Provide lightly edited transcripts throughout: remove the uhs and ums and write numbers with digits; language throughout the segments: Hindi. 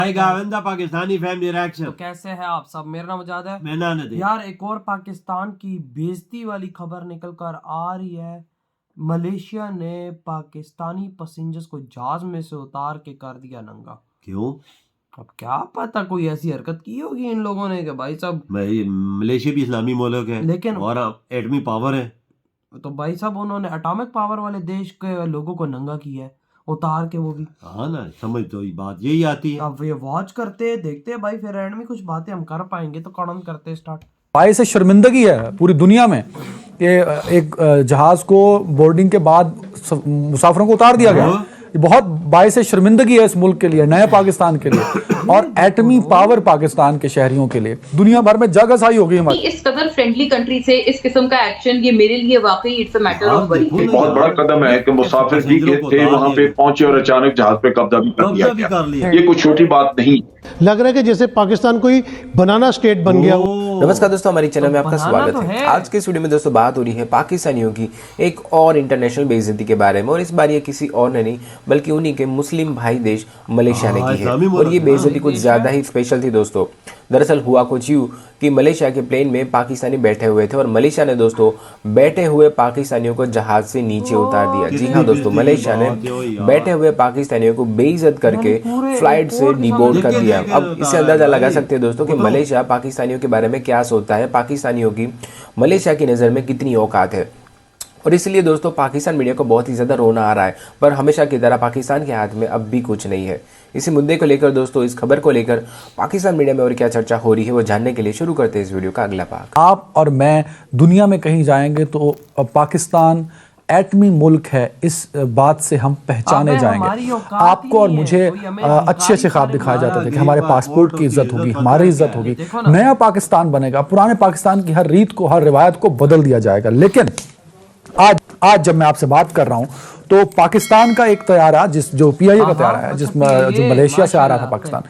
Pakistani family reaction. तो कैसे हैं आप सब? मेरा नाम मुजाद है। मैं नाना दे। यार एक और पाकिस्तान की बेइज्जती वाली खबर निकल कर आ रही है। मलेशिया ने पाकिस्तानी पैसेंजर्स को जहाज में से उतार के कर दिया नंगा। क्यों? अब क्या पता कोई ऐसी हरकत की होगी इन लोगों ने कि भाई साहब, मलेशिया भी इस्लामी मुल्क है लेकिन और एटमी पावर है, तो भाई साहब उन्होंने एटॉमिक पावर वाले देश के लोगों को नंगा किया है उतार के, वो भी। हाँ ना, समझ तो बात यही आती है। अब ये वॉच करते देखते हैं भाई, फिर एंड में कुछ बातें हम कर पाएंगे तो कौन करते स्टार्ट। बाइस शर्मिंदगी है पूरी दुनिया में कि एक जहाज को बोर्डिंग के बाद मुसाफिरों को उतार दिया गया। ये बहुत बाइस शर्मिंदगी है इस मुल्क के लिए, नए पाकिस्तान के लिए और एटमी पावर पाकिस्तान के शहरियों के लिए। दुनिया भर में जग हसाई हो गई हमारी। इस कदर फ्रेंडली कंट्री से इस किस्म का एक्शन, ये मेरे लिए वाकई it's a matter of worry. बहुत बड़ा कदम है कि मुसाफिर भी थे वहां पे पहुंचे और अचानक जहाज पे कब्जा भी कर लिया। ये कोई छोटी बात नहीं। लग रहा है कि जैसे पाकिस्तान कोई बनाना स्टेट बन गया। नमस्कार दोस्तों, हमारे चैनल में आपका स्वागत है। आज के इस वीडियो में दोस्तों बात हो रही है पाकिस्तानियों की एक और इंटरनेशनल बेइज्जती के बारे में, और इस बार ये किसी और ने नहीं बल्कि उन्हीं के मुस्लिम भाई देश मलेशिया ने की है। और ये बेइज्जती कुछ ज्यादा ही स्पेशल थी दोस्तों। दरअसल हुआ कुछ यूं कि मलेशिया के प्लेन में पाकिस्तानी बैठे हुए थे और मलेशिया ने दोस्तों बैठे हुए पाकिस्तानियों को जहाज से नीचे उतार दिया। जी हाँ दोस्तों, मलेशिया ने बैठे हुए पाकिस्तानियों को बेइज्जत करके फ्लाइट से डिबोर्ड कर दिया। अब इससे अंदाजा लगा सकते हैं दोस्तों कि मलेशिया पाकिस्तानियों के बारे में क्या सोचता है, पाकिस्तानियों की मलेशिया की नज़र में कितनी औकात है। और इसलिए दोस्तों पाकिस्तान मीडिया को बहुत ही ज़्यादा रोना आ रहा है, पर हमेशा की तरह पाकिस्तान के हाथ में अब भी कुछ नहीं है। इसी मुद्दे को लेकर दोस्तों, इस खबर को लेकर पाकिस्तान मीडिया में और क्या चर्चा हो रही है वो जानने के लिए शुरू करते हैं इस वीडियो का अगला भाग। आप और मैं दुनिया में कहीं जाएंगे तो पाकिस्तान एटमी मुल्क है, इस बात से हम पहचाने जाएंगे। आपको और मुझे अच्छे अच्छे ख्वाब दिखाए जाते थे कि हमारे पासपोर्ट की इज्जत होगी, हमारी इज्जत होगी, नया पाकिस्तान बनेगा, पुराने पाकिस्तान की हर रीत को, हर रिवायत को बदल दिया जाएगा। लेकिन आज जब मैं आपसे बात कर रहा हूं तो पाकिस्तान का एक तैयारा जो पीआईए का तैयारा है, जो मलेशिया से आ रहा था पाकिस्तान,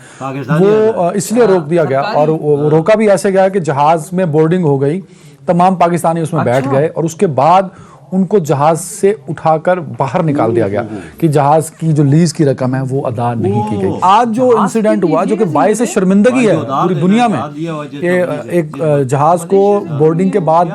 वो इसलिए रोक दिया गया। और वो रोका भी ऐसे गया कि जहाज में बोर्डिंग हो गई, तमाम पाकिस्तानी उसमें बैठ गए और उसके बाद उनको जहाज से उठाकर बाहर निकाल दिया गया कि जहाज की जो लीज की रकम है वो अदा नहीं की गई। आज जो इंसिडेंट हुआ जो कि बाइस शर्मिंदगी है पूरी दुनिया में, कि एक जहाज को बोर्डिंग के बाद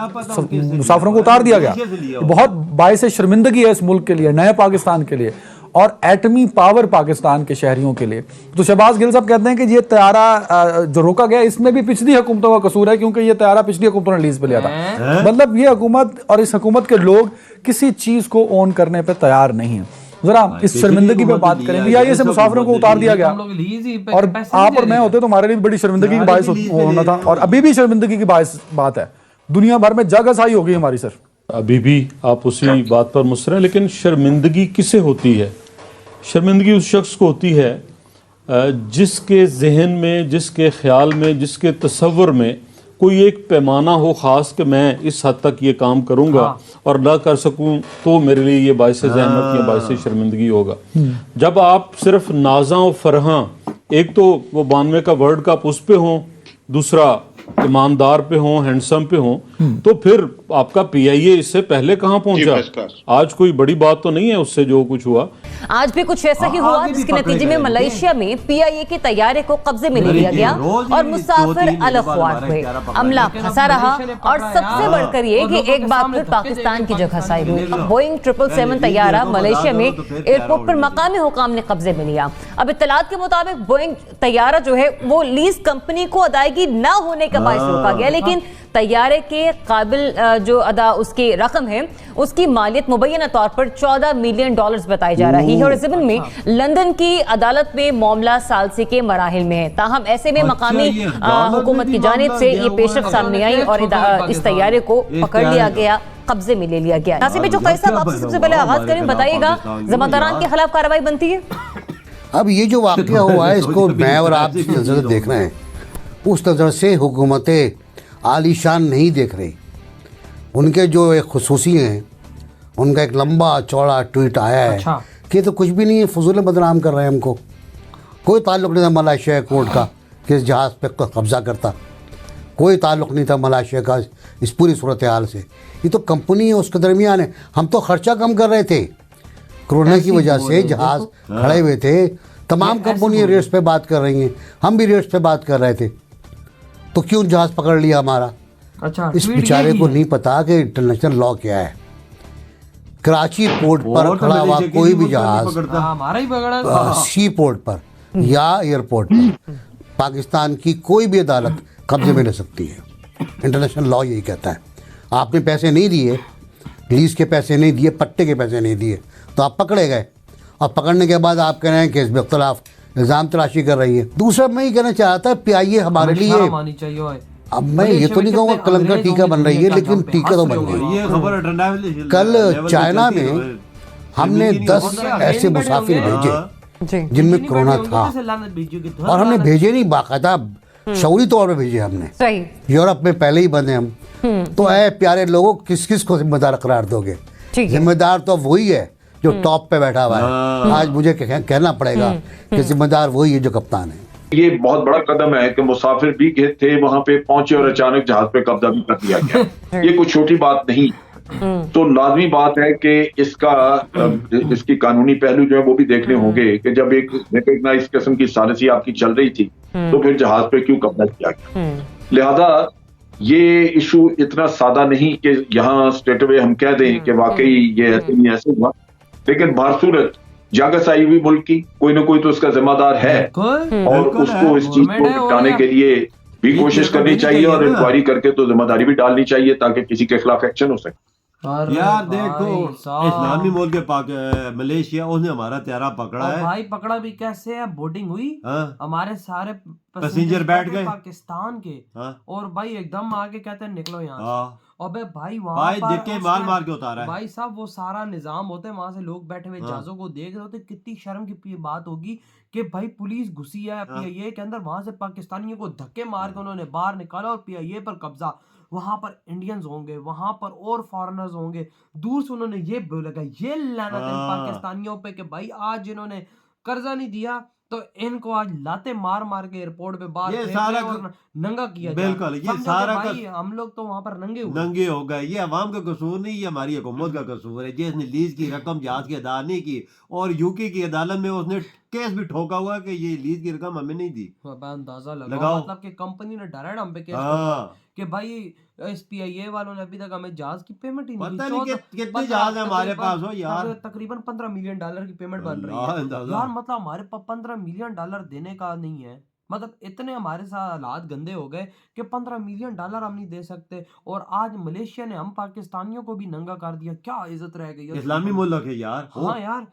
मुसाफिरों को उतार दिया गया, बहुत बाइस शर्मिंदगी है इस मुल्क के लिए, नए पाकिस्तान के लिए और एटमी पावर पाकिस्तान के शहरियों के लिए। तो शहबाज गिल साहब कहते हैं कि ये तैयारा जो रोका गया इसमें भी पिछली हुकूमतों का कसूर है, क्योंकि ये तैयारा पिछली हुकूमतों ने लीज पे लिया था। मतलब ये हुकूमत और इस हुकूमत के लोग किसी चीज को ओन करने पे तैयार नहीं है। जरा इस शर्मिंदगी पे बात करें। पीआईए से मुसाफिरों को उतार दिया गया और आप और मैं होते तो हमारे लिए बड़ी शर्मिंदगी की बायस होना था, और अभी भी शर्मिंदगी की बायस बात है। दुनिया भर में जग हसाई हो गई हमारी। सर अभी भी आप उसी बात पर मुसर हैं, लेकिन शर्मिंदगी किसे होती है? शर्मिंदगी उस शख्स को होती है जिसके जहन में, जिसके ख्याल में, जिसके तसव्वुर में कोई एक पैमाना हो ख़ास कि मैं इस हद तक ये काम करूँगा और ना कर सकूँ तो मेरे लिए ये बाइस ज़हमत या बाइस शर्मिंदगी होगा। जब आप सिर्फ नाज़ा और फरहां, एक तो वो 92 का वर्ल्ड कप उस पे हों, दूसरा ईमानदार पे हो, हैंडसम पे हो, तो फिर आपका पीआईए इससे पहले कहां पहुंचा? आज कोई बड़ी बात तो नहीं है उससे जो कुछ हुआ। आज भी कुछ ऐसा ही हुआ जिसके नतीजे में मलेशिया में पीआईए के तैयारे को कब्जे में ले लिया गया और मुसाफिर अलग हुए, अमला फंसा रहा और सबसे बढ़कर ये कि एक बार फिर पाकिस्तान की जगह हसाई हुई। बोइंग 777 तैयारा मलेशिया में एयरपोर्ट पर मकामी हुकाम ने कब्जे में लिया। अब इत्तलात के मुताबिक बोइंग तैयारा जो है वो लीज कंपनी को अदायगी न होने का बायस रोका गया, लेकिन तैयारे के काबिल जो अदा उसकी रकम है उसकी मालियत मुबैना तौर पर $14 मिलियन बताई जा रही है। और इस ज़मीन में लंदन की अदालत में मामला सालसी के मराहिल में है। ताहम ऐसे में मकामी हुकूमत की जानिब से ये पेशरफ सामने आई और इस तैयारे को पकड़ लिया गया, कब्जे में ले लिया गया। नासिर चौधरी साहब, आपसे सबसे पहले आगाज करें, बताइएगा जमादारान के खिलाफ कार्रवाई बनती है? अब ये जो वाक़या हुआ है इसको मैं और आप जिस नज़र से देख रहे हैं उस नज़र से हुकूमतें आलीशान नहीं देख रही। उनके जो एक खुसूसी हैं, उनका एक लंबा चौड़ा ट्वीट आया है कि तो कुछ भी नहीं है, फजूल बदनाम कर रहे हैं हमको। कोई ताल्लुक़ नहीं था मलेशिया कोर्ट का कि इस जहाज़ पे कब्ज़ा करता, कोई ताल्लुक़ नहीं था मलेशिया का इस पूरी सूरत हाल से। ये तो कंपनी है, उसके दरमियान है। हम तो ख़र्चा कम कर रहे थे, कोरोना की वजह से जहाज़ खड़े हुए थे, तमाम कंपनियां रेट्स पे बात कर रही हैं, हम भी रेट्स पे बात कर रहे थे, तो क्यों जहाज पकड़ लिया हमारा? अच्छा, इस बेचारे को नहीं पता कि इंटरनेशनल लॉ क्या है। कराची पोर्ट पर खड़ा हुआ कोई भी जहाज हमारा ही पकड़ा, सी पोर्ट पर या एयरपोर्ट पर पाकिस्तान की कोई भी अदालत कब्जे में ले सकती है। इंटरनेशनल लॉ यही कहता है। आपने पैसे नहीं दिए, लीज के पैसे नहीं दिए, पट्टे के पैसे नहीं दिए, तो आप पकड़े गए, और पकड़ने के बाद आप कह रहे हैं कि इसके खिलाफ इल्ज़ाम तराशी कर रही है। दूसरा मैं ये कहना चाहता है PIA हमारे लिए, अब मैं ये तो नहीं कहूँगा कलंक का टीका बन रही है, लेकिन टीका तो बन गई। कल चाइना में हमने 10 ऐसे मुसाफिर भेजे जिनमें कोरोना था, और हमने भेजे नहीं, बाकायदा शऊरी तौर पे भेजे हमने। यूरोप में पहले ही बंद हैं हम, तो ऐ प्यारे लोगों, किस किस को जिम्मेदार करार दोगे? जिम्मेदार तो वही है जो टॉप पे बैठा हुआ है। आज मुझे कहना पड़ेगा कि जिम्मेदार वही है जो कप्तान है। ये बहुत बड़ा कदम है कि मुसाफिर भी थे वहां पे पहुंचे और अचानक जहाज पे कब्जा भी कर दिया गया। ये कोई छोटी बात नहीं, तो लाजमी बात है कि इसकी कानूनी पहलू जो है वो भी देखने होंगे कि जब एक इस किस्म की साजिश आपकी चल रही थी तो फिर जहाज पे क्यों कब्जा किया गया। लिहाजा ये इशू इतना सादा नहीं कि यहाँ स्ट्रेट अवे हम कह दें कि वाकई ये ऐसे हुआ, लेकिन बारसूरत जागस आई हुई मुल्क की कोई ना कोई तो उसका जिम्मेदार है, और उसको इस चीज को निपटाने के लिए भी कोशिश करनी चाहिए और इंक्वायरी करके तो जिम्मेदारी भी डालनी चाहिए ताकि किसी के खिलाफ एक्शन हो सके। यार देखो, इस्लामी मुल्क के मलेशिया, उसने हमारा त्यारा पकड़ा है भाई। पकड़ा भी कैसे है? बोटिंग हुई, हमारे सारे पैसेंजर बैठ गए पाकिस्तान के, और भाई एकदम आगे कहते हैं निकलो यहाँ। अबे भाई वहाँ भाई देख के मार के उतारा है भाई साहब। वो सारा निजाम होते हैं, वहां से लोग बैठे हुए जहाजों को देख रहे होते। कितनी शर्म की बात होगी कि भाई पुलिस घुसी है PIA के अंदर, वहां से पाकिस्तानियों को धक्के मार के उन्होंने बाहर निकाला और PIA पर कब्जा। वहां पर इंडियंस होंगे, वहां पर और फॉरेनर्स होंगे। दूर से उन्होंने ये बोला, ये लानत है पाकिस्तानियों पे कि भाई आज इन्होंने कर्जा नहीं दिया तो इनको आज लाते मार मार के एयरपोर्ट पे बाहर ये सारा और नंगा किया। बिल्कुल, ये सारा भाई हम लोग तो वहां पर नंगे हो गए। ये अवाम का कसूर नहीं, ये हमारी हुकूमत का कसूर है जिसने लीज की रकम जहाज की अदा नहीं की, और UK की अदालत में उसने केस भी ठोका हुआ कि ये लीज की रकम हमें नहीं दी। अंदाजा लगाओ, मतलब कि कंपनी ने डायरेक्ट हम पे केस कि भाई इस PIA वालों ने अभी तक हमें जहाज की पेमेंट ही नहीं दी। पता नहीं कितने जहाज है हमारे पास हो यार। तकरीबन $15 मिलियन की पेमेंट बन रही है यार। मतलब हमारे पास $15 मिलियन देने का नहीं है। मतलब इतने हमारे साथ हालात गंदे हो गए कि $15 मिलियन हम नहीं दे सकते, और आज मलेशिया ने हम पाकिस्तानियों को भी नंगा कर दिया। क्या इज्जत रह गई? इस्लामी मुल्क है यार। हाँ यार,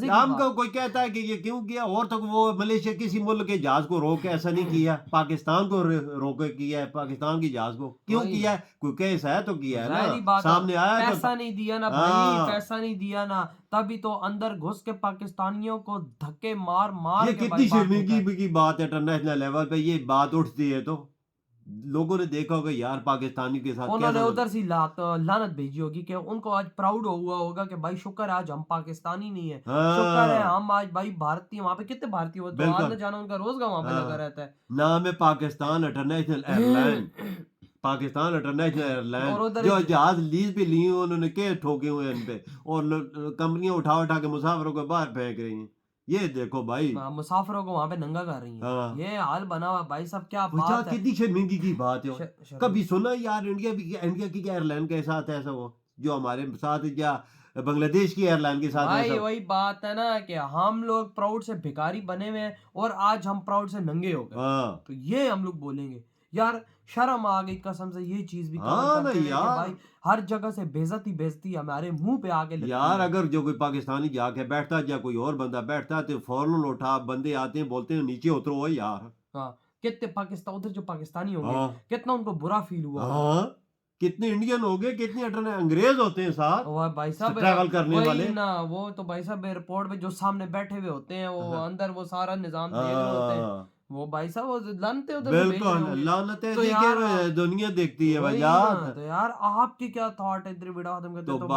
हम को कोई कहता है कि ये क्यों किया, और तो वो मलेशिया किसी मुल्क के जहाज को रोक के ऐसा नहीं किया, पाकिस्तान को रोक के किया है। पाकिस्तान की जहाज को क्यों किया है? कोई केस है तो किया है ना, सामने आया। पैसा नहीं दिया ना भाई, पैसा नहीं दिया ना, तभी तो अंदर घुस के पाकिस्तानियों को धक्के मार मार। ये कितनी शर्मिंदगी की बात है इंटरनेशनल लेवल पे, ये बात उठती है तो लोगों ने देखा होगा यार पाकिस्तानी के साथ उन्होंने उधर से लानत भेजी होगी कि उनको आज प्राउड हुआ होगा कि भाई शुक्र है आज हम पाकिस्तानी नहीं है, शुक्र है हम आज भाई भारतीय। वहाँ पे कितने भारतीय होते हैं, आना जाना उनका रोज का वहाँ पे लगा रहता है। नाम है Pakistan international airline. Pakistan international airline जो जहाज लीज पे लिए उन्होंने केस ठोके हुए इन पे, और कंपनियां उठा उठा के मुसाफिरों को बाहर फेंक रही हैं। ये देखो भाई, मुसाफिरों को वहाँ पे नंगा कर रही हैं। ये हाल बना हुआ भाई साहब। क्या बात है, कितनी शर्मिंदगी की बात है। कभी सुना यार इंडिया की एयरलाइन के साथ ऐसा हो जो हमारे साथ, या बांग्लादेश की एयरलाइन के साथ? भाई वही बात है ना कि हम लोग प्राउड से भिखारी बने हुए हैं और आज हम प्राउड से नंगे हो गए। तो ये हम लोग बोलेंगे यार, शर्म आ गई कसम से। ये चीज भी यार, भाई हर जगह से बेइज्जती हमारे मुंह पे आके लगती यार। है। अगर जो कोई पाकिस्तानी जाके बैठता या कोई और बंदा बैठता तो फौरन उठा, बंदे आते हैं बोलते हैं नीचे उतरो यार। कितने पाकिस्तान उधर जो पाकिस्तानी होंगे कितना उनको बुरा फील हुआ। कितने इंडियन हो गए, कितने अंग्रेज होते हैं साथ भाई साहब ट्रैवल करने वाले ना। वो तो भाई साहब एयरपोर्ट पे जो सामने बैठे हुए होते हैं, वो अंदर वो सारा निजाम देख रहे होते हैं। वो भाई साहब वो लानते उधर बिल्कुल लानते तो यार दुनिया देखती है भाई यार। तो यार आपकी क्या थॉट है इधर वीडियो खत्म करते तो